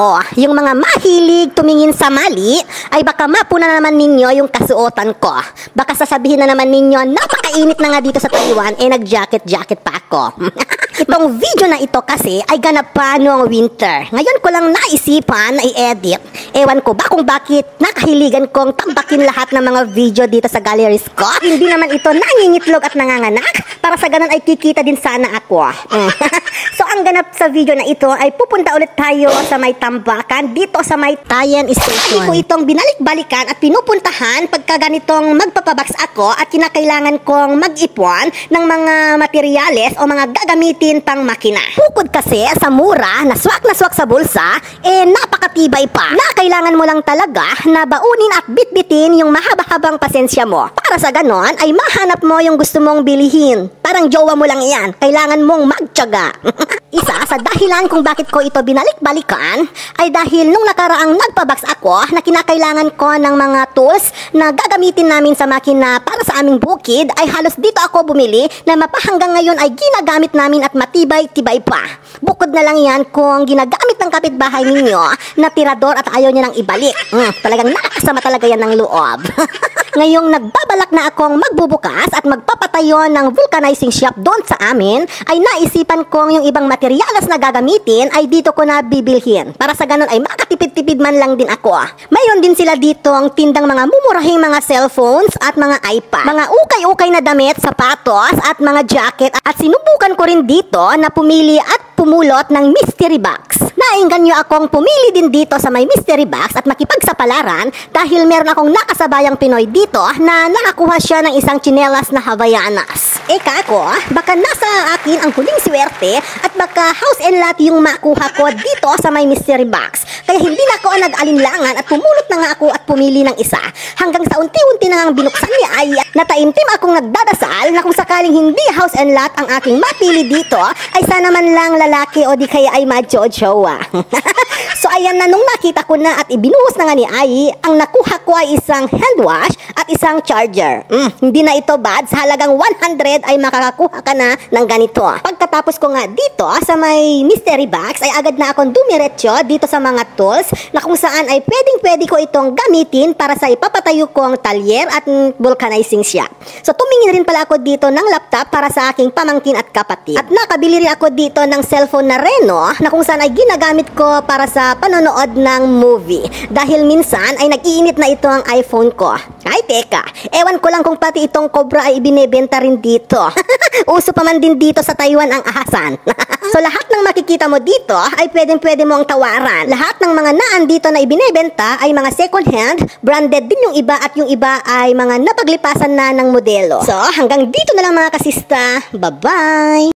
O, yung mga mahilig tumingin sa mali, ay baka mapuna na naman ninyo yung kasuotan ko. Baka sasabihin na naman ninyo, napakainit na nga dito sa Taiwan, nag-jacket-jacket pa ako. Itong video na ito kasi ay ganap pa noong winter. Ngayon ko lang naisipan na i-edit. Ewan ko ba kung bakit nakahiligan kong tambakin lahat ng mga video dito sa galleries ko. Hindi naman ito nangingitlog at nanganganak. Para sa ganun ay kikita din sana ako. So ang ganap sa video na ito ay pupunta ulit tayo sa may tambakan dito sa may Tayan Station. Hindi ko itong binalik-balikan at pinupuntahan pagka ganitong magpapabox ako at kinakailangan kong mag-ipon ng mga materyales o mga gagamitin pang makina. Bukod kasi sa mura na swak sa bulsa, napakatibay pa na kailangan mo lang talaga na baunin at bitbitin yung mahaba-habang pasensya mo. Para sa ganon ay mahanap mo yung gusto mong bilihin. Parang jowa mo lang yan. Kailangan mong magtiyaga. Isa sa dahilan kung bakit ko ito binalik-balikan ay dahil nung nakaraang nagpabox ako na kinakailangan ko ng mga tools na gagamitin namin sa makina para sa aming bukid ay halos dito ako bumili na mapahanggang ngayon ay ginagamit namin at matibay-tibay pa. Bukod na lang yan kung ginagamit ng kapitbahay ninyo na tirador at ayaw niya nang ibalik. Talagang nakakasama talaga yan ng loob. Ngayong nagbabalak na akong magbubukas at magpapatayo ng vulcanizing shop doon sa amin, ay naisipan kong yung ibang materyales na gagamitin ay dito ko na bibilhin. Para sa ganun ay makatipid-tipid man lang din ako. Mayroon din sila dito ang tindang mga mumurahing mga cellphones at mga iPad. Mga ukay-ukay na damit, sapatos at mga jacket. At sinubukan ko rin dito na pumili at pumulot ng mystery box. Nainganyo akong pumili din dito sa may mystery box at makipagsapalaran dahil meron akong nakasabayang Pinoy dito na nakakuha siya ng isang tsinelas na Havaianas. Eka ako, baka nasa akin ang huling swerte at baka house and lot yung makuha ko dito sa may mystery box. Kaya hindi na ako nag-alinlangan at pumulot na nga ako at pumili ng isa. Hanggang sa unti-unti na ngang binuksan niya ay nataimtim akong nagdadasal na kung sakaling hindi house and lot ang aking mapili dito ay sana man lang lalaki o di kaya ay majojowa. So ayan na, nung nakita ko na at ibinuhos na nga ni Ai, ang nakuha ko ay isang hand wash at isang charger. Hindi na ito bad, sa halagang 100 ay makakakuha ka na ng ganito. Pagkatapos ko nga dito sa may mystery box ay agad na akong dumiretso dito sa mga tools na kung saan ay pwedeng-pwede ko itong gamitin para sa ipapatayo kong talyer at vulcanizing shop. So tumingin rin pala ako dito ng laptop para sa aking pamangkin at kapatid. At nakabili rin ako dito ng cellphone na Reno na kung saan ay ginagamit ko para sa panonood ng movie. Dahil minsan ay nag-iinit na ito ang iPhone ko. Ay teka, ewan ko lang kung pati itong Cobra ay ibinebenta rin dito. Uso pa man din dito sa Taiwan ang ahasan. So lahat ng makikita mo dito ay pwedeng-pwede mo ang tawaran. Lahat ng mga naandito na ibinebenta ay mga second hand, branded din yung iba at yung iba ay mga napaglipasan na ng modelo. So hanggang dito na lang mga kasista. Bye-bye!